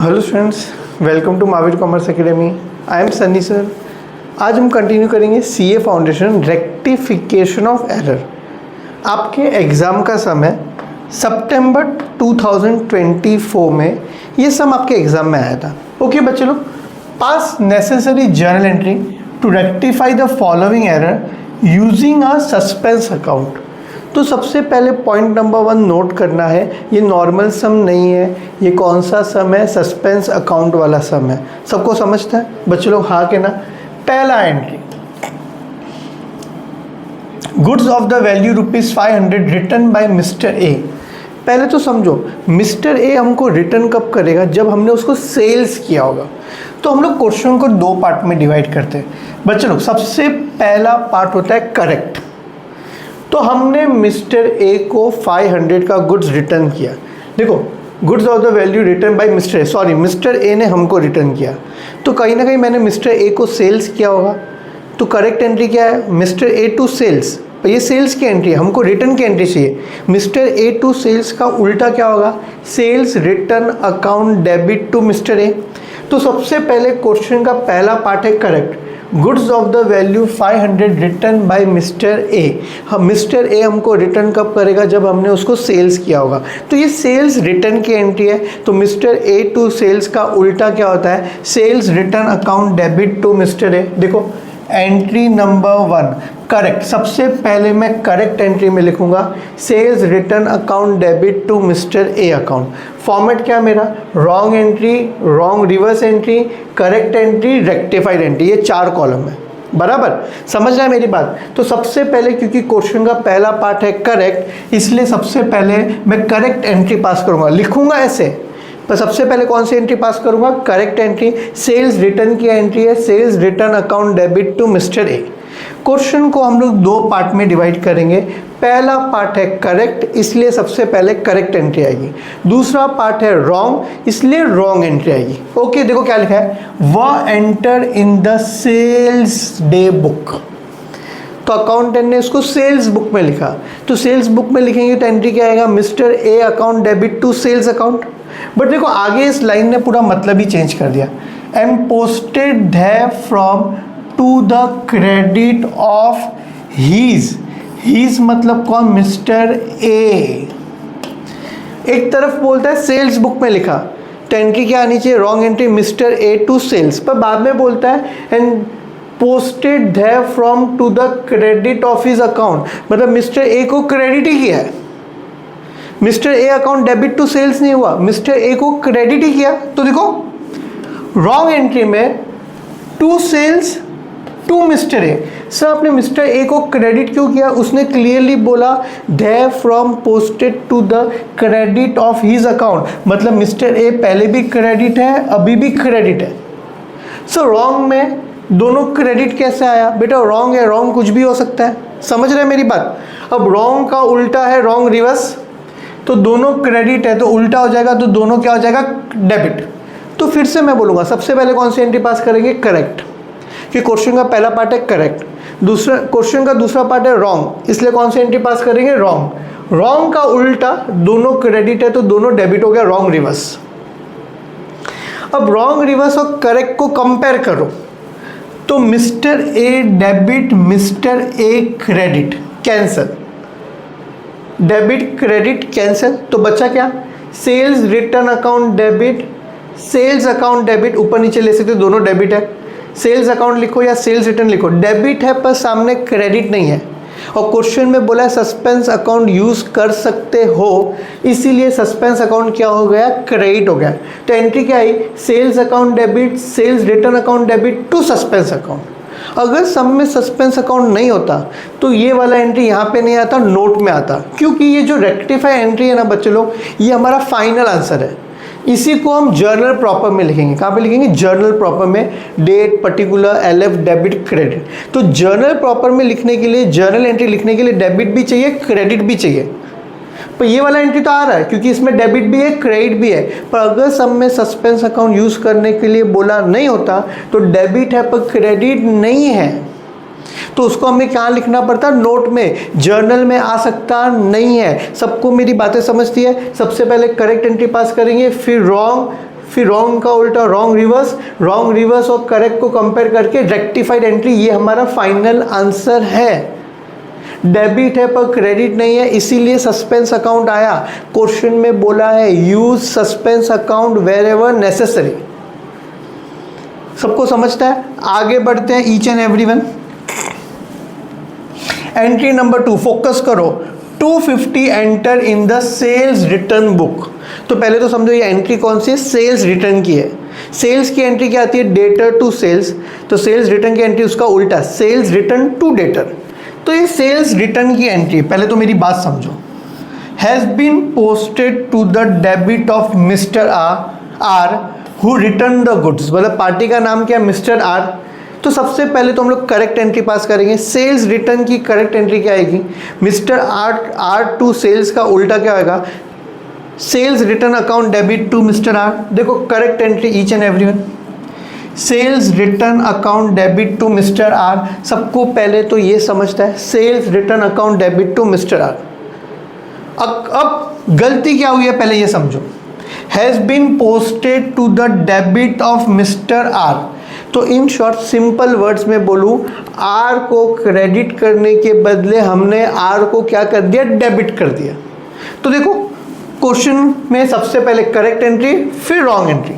Hello students, welcome to Mahavir commerce academy. I am Sunny sir. आज हम continue करेंगे CA foundation rectification of error. आपके exam का समय सितंबर 2024 में ये सम आपके एग्ज़ाम में आया था। ओके बच्चे लोग, pass necessary journal entry to rectify the following error using a suspense account. तो सबसे पहले पॉइंट नंबर 1 नोट करना है, ये नॉर्मल सम नहीं है, ये कौन सा सम है, सस्पेंस अकाउंट वाला सम है। सबको समझता है बच्चे लोग? हाँ के ना। पहला entry, goods of the value ₹500 return by mister A. पहले तो समझो, मिस्टर ए हमको रिटर्न कब करेगा? जब हमने उसको सेल्स किया होगा। तो हम लोग क्वेश्चन को दो पार्ट में डिवाइड करते हैं बच्चे लोग। सबसे पहला पार्ट होता है करेक्ट। तो हमने मिस्टर ए को 500 का गुड्स रिटर्न किया। देखो, goods of the value return by mister A, sorry mister A ने हमको रिटर्न किया। तो कहीं ना कहीं मैंने मिस्टर ए को सेल्स किया होगा। तो करेक्ट एंट्री क्या है? Mister A to sales. ये सेल्स की एंट्री है, हमको रिटर्न की एंट्री चाहिए। मिस्टर ए टू सेल्स का उल्टा क्या होगा? Sales return account debit to mister A. तो सबसे पहले क्वेश्चन का पहला पार्ट है correct. Goods of the value 500 return by mister A. हम मिस्टर ए हमको रिटर्न कब करेगा? जब हमने उसको सेल्स किया होगा। तो ये सेल्स रिटर्न की एंट्री है। तो मिस्टर ए टू सेल्स का उल्टा क्या होता है? Sales return account debit to mister A. देखो, एंट्री नंबर 1 करेक्ट। सबसे पहले मैं करेक्ट एंट्री में लिखूंगा sales return account debit to mister A account. Format क्या मेरा? Wrong entry, wrong reverse entry, correct entry, rectified entry. ये 4 कॉलम है। बराबर समझ रहा है मेरी बात? तो सबसे पहले, क्योंकि क्वेश्चन का पहला पार्ट है करेक्ट, इसलिए सबसे पहले मैं करेक्ट एंट्री पास करूंगा। लिखूंगा ऐसे, पर सबसे पहले कौन सी एंट्री पास करूंगा? Correct entry. सेल्स रिटर्न की एंट्री है sales return account debit to mister A. Question को हम लोग दो पार्ट में डिवाइड करेंगे। पहला पार्ट है करेक्ट, इसलिए सबसे पहले करेक्ट एंट्री आएगी। दूसरा पार्ट है रॉन्ग, इसलिए रॉन्ग एंट्री आएगी। ओके, देखो क्या लिखा है, वह enter in the sales day book. तो अकाउंटेंट ने इसको सेल्स बुक में लिखा। तो सेल्स बुक में लिखेंगे तो एंट्री क्या आएगा? Mister A account debit to sales account. But देखो, आगे इस लाइन ने पूरा मतलब ही चेंज कर दिया। And posted that from to the credit of his मतलब कौन? Mister A. एक तरफ बोलता है सेल्स बुक में लिखा, तो एंट्री क्या आनी चाहिए? Wrong entry, mister A to sales. पर बाद में बोलता है and posted that from to the credit of his account, मतलब मिस्टर ए को क्रेडिट ही किया है। Mister A account debit to sales नहीं हुआ, मिस्टर ए को क्रेडिट ही किया। तो देखो, रॉन्ग एंट्री में to sales to mister A. Sir आपने मिस्टर ए को क्रेडिट क्यों किया? उसने क्लियरली बोला they from posted to the credit of his account, मतलब मिस्टर ए पहले भी क्रेडिट है, अभी भी क्रेडिट है। सो रॉन्ग में दोनों क्रेडिट कैसे आया? बेटा रॉन्ग है, रॉन्ग कुछ भी हो सकता है। समझ रहे हैं मेरी बात? अब रॉन्ग का उल्टा है रॉन्ग रिवर्स। तो दोनों क्रेडिट है तो उल्टा हो जाएगा, तो दोनों क्या हो जाएगा? डेबिट। तो फिर से मैं बोलूँगा, सबसे पहले कौन सी एंट्री पास करेंगे? करेक्ट, कि क्वेश्चन का पहला पार्ट है करेक्ट, दूसरा क्वेश्चन का दूसरा पार्ट है रॉन्ग, इसलिए कौन सी एंट्री पास करेंगे? रॉन्ग। रॉन्ग का उल्टा, दोनों क्रेडिट है तो दोनों डेबिट हो गया, रॉन्ग रिवर्स। अब रॉन्ग रिवर्स और करेक्ट को कंपेयर करो, तो mister A debit, mister A credit, cancel. Debit credit cancel, तो बचा क्या? Sales return account debit, sales account debit, ऊपर नीचे ले सकते, दोनों डेबिट है। सेल्स अकाउंट लिखो या सेल्स रिटर्न लिखो, डेबिट है पर सामने क्रेडिट नहीं है। और क्वेश्चन में बोला है सस्पेंस अकाउंट यूज कर सकते हो, इसीलिए सस्पेंस अकाउंट क्या हो गया? क्रेडिट हो गया। तो एंट्री क्या आई? Sales account debit, sales return account debit to suspense account. अगर सब में सस्पेंस अकाउंट नहीं होता तो ये वाला एंट्री यहाँ पे नहीं आता, नोट में आता। क्योंकि ये जो रेक्टिफाई एंट्री है ना बच्चे लोग, ये हमारा फाइनल आंसर है। इसी को हम जर्नल प्रॉपर में लिखेंगे। कहाँ पे लिखेंगे? जर्नल प्रॉपर में, date, particular, LF, debit, credit. तो जर्नल प्रॉपर में लिखने के लिए, जर्नल एंट्री लिखने के लिए डेबिट भी चाहिए, क्रेडिट भी चाहिए। पर ये वाला एंट्री तो आ रहा है क्योंकि इसमें डेबिट भी है, क्रेडिट भी है। पर अगर सब में सस्पेंस अकाउंट यूज करने के लिए बोला नहीं होता तो डेबिट है पर क्रेडिट नहीं है, तो उसको हमें कहाँ लिखना पड़ता? नोट में, जर्नल में आ सकता नहीं है। सबको मेरी बातें समझती है? सबसे पहले करेक्ट एंट्री पास करेंगे, फिर रॉन्ग, फिर रॉन्ग का उल्टा रॉन्ग रिवर्स और करेक्ट को कंपेयर करके रेक्टिफाइड एंट्री, ये हमारा फाइनल आंसर है। डेबिट है पर क्रेडिट नहीं है, इसीलिए सस्पेंस अकाउंट आया। क्वेश्चन में बोला है use suspense account wherever necessary. सबको समझता है? आगे बढ़ते हैं each and everyone. Entry number 2, focus करो। 250 enter in the sales return book. तो पहले तो समझो ये एंट्री कौन सी है, सेल्स रिटर्न की है। सेल्स की एंट्री क्या आती है, डेटर टू सेल्स। तो सेल्स रिटर्न की एंट्री उसका उल्टा, सेल्स रिटर्न टू डेटर। तो ये सेल्स रिटर्न की एंट्री, पहले तो मेरी बात समझो। Has been posted to the debit of mister R who return the goods, मतलब पार्टी का नाम क्या है, मिस्टर आर। तो सबसे पहले तो हम लोग करेक्ट एंट्री पास करेंगे। सेल्स रिटर्न की करेक्ट एंट्री क्या आएगी, मिस्टर आर टू सेल्स का उल्टा क्या होगा, sales return account debit to mister R. देखो correct entry each and everyone, sales return account debit to mister R. सबको पहले तो ये समझता है sales return account debit to mister R. अब गलती क्या हुई है पहले ये समझो। Has been posted to the debit of mister R, तो इन शॉर्ट सिंपल वर्ड्स में बोलूं, आर को क्रेडिट करने के बदले हमने आर को क्या कर दिया, डेबिट कर दिया। तो देखो क्वेश्चन में सबसे पहले करेक्ट एंट्री फिर रॉन्ग एंट्री।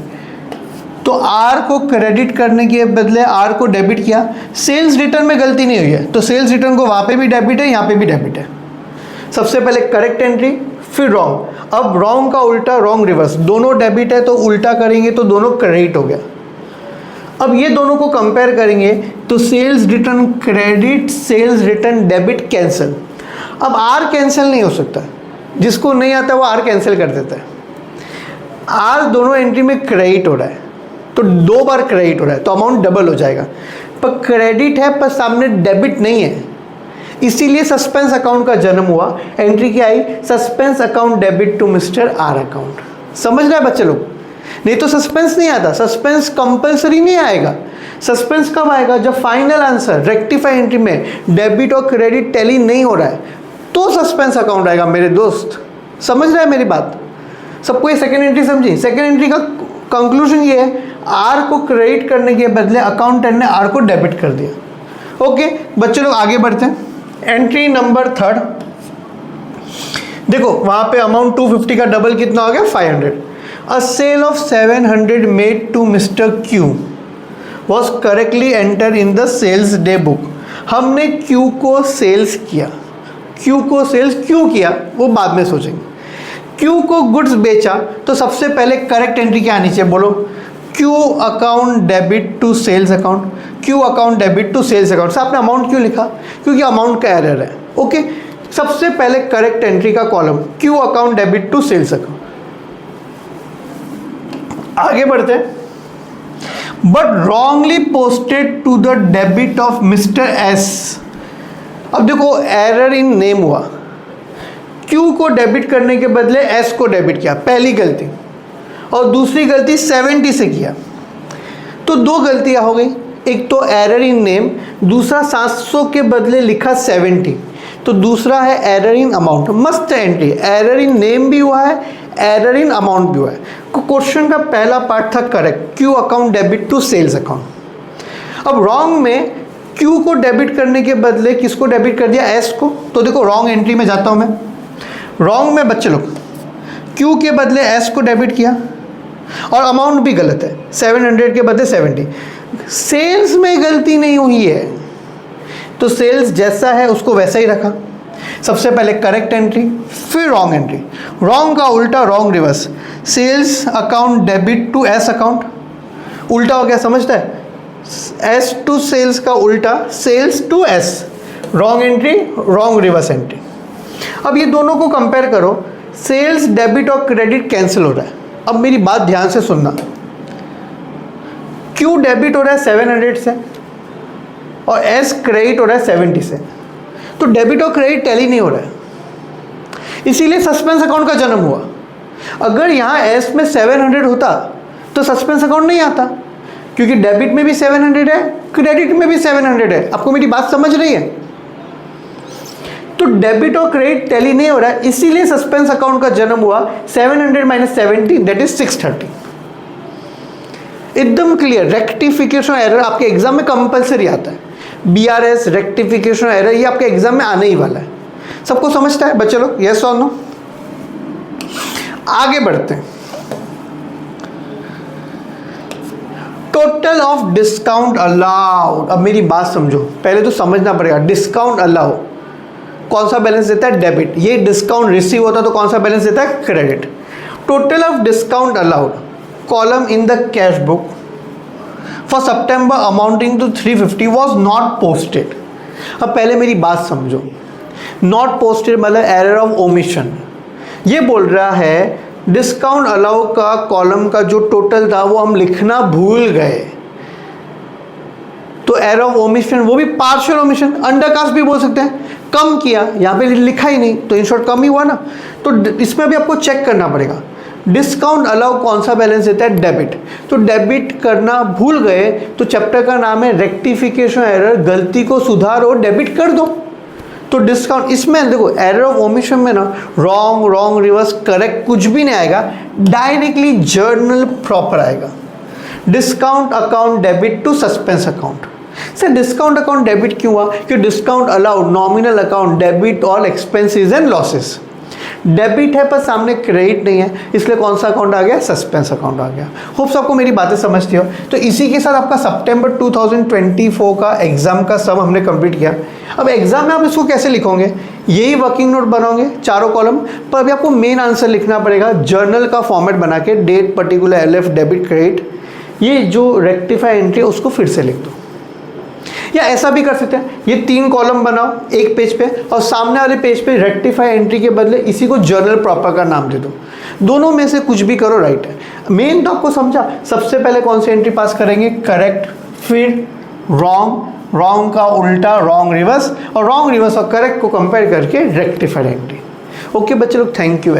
तो आर को क्रेडिट करने के बदले आर को डेबिट किया। सेल्स रिटर्न में गलती नहीं हुई है, तो सेल्स रिटर्न को वहाँ पे भी डेबिट है, यहाँ पे भी डेबिट है। सबसे पहले करेक्ट एंट्री फिर रॉन्ग। अब रॉन्ग का उल्टा रॉन्ग रिवर्स, दोनों डेबिट है तो उल्टा करेंगे तो दोनों क्रेडिट हो गया। अब ये दोनों को कंपेयर करेंगे तो sales return credit, sales return debit cancel. अब आर कैंसिल नहीं हो सकता, जिसको नहीं आता वो आर कैंसिल कर देता है। आर दोनों एंट्री में क्रेडिट हो रहा है तो 2 बार क्रेडिट हो रहा है तो अमाउंट डबल हो जाएगा, पर क्रेडिट है पर सामने डेबिट नहीं है, इसीलिए सस्पेंस अकाउंट का जन्म हुआ। एंट्री क्या आई, suspense account debit to mister R account. समझ रहे हैं बच्चे लोग? नहीं तो सस्पेंस नहीं आता, सस्पेंस कंपलसरी नहीं आएगा। सस्पेंस कब आएगा, जब फाइनल आंसर रेक्टिफाई एंट्री में डेबिट और क्रेडिट टैली नहीं हो रहा है तो सस्पेंस अकाउंट आएगा मेरे दोस्त। समझ रहे हैं मेरी बात? सबको ये सेकेंड एंट्री समझी? सेकेंड एंट्री का कंक्लूजन ये है, आर को क्रेडिट करने के बदले अकाउंटेंट ने आर को डेबिट कर दिया। ओके बच्चे लोग आगे बढ़ते हैं। एंट्री नंबर 3, देखो वहां पे अमाउंट 250 का डबल कितना हो गया, 500। A sale of 700 made to mister Q was correctly enter in the sales day book. हमने क्यू को सेल्स किया। क्यू को सेल्स क्यों किया वो बाद में सोचेंगे। क्यू को गुड्स बेचा तो सबसे पहले करेक्ट एंट्री क्या आनी चाहिए, बोलो। Q account debit to sales account. Q account debit to sales account. आपने अमाउंट क्यों लिखा, क्योंकि अमाउंट का एरर है। ओके सबसे पहले करेक्ट एंट्री का column Q account debit to sales account. आगे बढ़ते हैं। But wrongly posted to the debit of mister S. अब देखो एरर इन नेम हुआ, क्यू को डेबिट करने के बदले एस को डेबिट किया, पहली गलती। और दूसरी गलती 70 से किया, तो 2 गलतियां हो गई। एक तो एरर इन नेम, दूसरा 700 के बदले लिखा 70, तो दूसरा है एरर इन अमाउंट। मस्त एंट्री, एरर इन नेम भी हुआ है, एरर इन अमाउंट भी हुआ है। क्वेश्चन का पहला पार्ट था correct, Q account debit to sales account. अब रॉन्ग में क्यू को डेबिट करने के बदले किसको डेबिट कर दिया, एस को। तो देखो रॉन्ग एंट्री में जाता हूं मैं। रॉन्ग में बच्चे लोग क्यू के बदले एस को डेबिट किया और अमाउंट भी गलत है, 700 के बदले 70। सेल्स में गलती नहीं हुई है तो सेल्स जैसा है उसको वैसा ही रखा। सबसे पहले करेक्ट एंट्री फिर रॉन्ग एंट्री। रॉन्ग का उल्टा wrong reverse, sales account debit to S account. उल्टा हो गया, समझता है? एस टू सेल्स का उल्टा sales to S. Wrong entry wrong reverse entry. अब ये दोनों को कंपेयर करो, सेल्स डेबिट और क्रेडिट कैंसिल हो रहा है। अब मेरी बात ध्यान से सुनना, क्यू डेबिट हो रहा है 700 से और एस क्रेडिट हो रहा है 70 से, तो डेबिट और क्रेडिट टैली नहीं हो रहा है, इसीलिए सस्पेंस अकाउंट का जन्म हुआ। अगर यहाँ एस में 700 होता तो सस्पेंस अकाउंट नहीं आता, क्योंकि डेबिट में भी 700 है, क्रेडिट में भी 700 है। आपको मेरी बात समझ रही है? तो डेबिट और क्रेडिट टैली नहीं हो रहा है, इसीलिए सस्पेंस अकाउंट का जन्म हुआ। 700 - 70 दैट इज 630। एकदम क्लियर। रेक्टिफिकेशन एरर आपके एग्जाम में कंपलसरी आता है, BRS रेक्टिफिकेशन एरर ये आपके एग्जाम में आने ही वाला है। सबको समझता है बच्चे लोग? यस और नो? आगे बढ़ते हैं। Total of discount allowed. अब मेरी बात समझो, पहले तो समझना पड़ेगा डिस्काउंट अलाउ कौन सा बैलेंस देता है? डेबिट। ये डिस्काउंट रिसीव होता तो कौन सा बैलेंस देता है? Credit. Total of discount allowed column in the cash book for सितंबर amounting to 350 was not posted. अब पहले मेरी बात समझो, नॉट पोस्टेड मतलब एरर ऑफ ओमिशन। ये बोल रहा है डिस्काउंट अलाउ का कॉलम का जो टोटल था वो हम लिखना भूल गए, तो एरर ऑफ ओमिशन, वो भी पार्शियल ओमिशन, अंडरकास्ट भी बोल सकते हैं, कम किया, यहाँ पे लिखा ही नहीं तो इन शॉर्ट कम ही हुआ ना। तो इसमें भी आपको चेक करना पड़ेगा डिस्काउंट अलाउ कौन सा बैलेंस देता है? डेबिट। तो डेबिट करना भूल गए तो चैप्टर का नाम है रेक्टिफिकेशन एरर, गलती को सुधारो और डेबिट कर दो। तो डिस्काउंट इसमें देखो एरर ऑफ ओमिशन में ना रॉन्ग रिवर्स करेक्ट कुछ भी नहीं आएगा, डायरेक्टली जर्नल प्रॉपर आएगा। Discount account debit to suspense account. Sir discount account debit क्यों हुआ? कि discount allowed nominal account debit all expenses and losses. Debit है पर सामने क्रेडिट नहीं है, इसलिए कौन सा अकाउंट आ गया? सस्पेंस अकाउंट आ गया। होप्स आपको मेरी बातें समझती हो। तो इसी के साथ आपका सितंबर 2024 का एग्जाम का सम हमने कंप्लीट किया। अब एग्जाम में आप इसको कैसे लिखोगे? यही वर्किंग नोट बनाओगे चारों कॉलम पर। अभी आपको मेन आंसर लिखना पड़ेगा जर्नल का फॉर्मेट बना के, date particular LF debit credit, ये जो रेक्टिफाई एंट्री है उसको फिर से लिख दो। या ऐसा भी कर सकते हैं, ये 3 कॉलम बनाओ एक पेज पे और सामने वाले पेज पे रेक्टिफाई एंट्री के बदले इसी को जर्नल प्रॉपर का नाम दे दो। दोनों में से कुछ भी करो, राइट है। मेन तो आपको समझा, सबसे पहले कौन सी एंट्री पास करेंगे? करेक्ट, फिर रॉन्ग का उल्टा रॉन्ग रिवर्स, और रॉन्ग रिवर्स और करेक्ट को कंपेयर करके रेक्टिफाइड एंट्री। ओके बच्चे लोग, थैंक यू।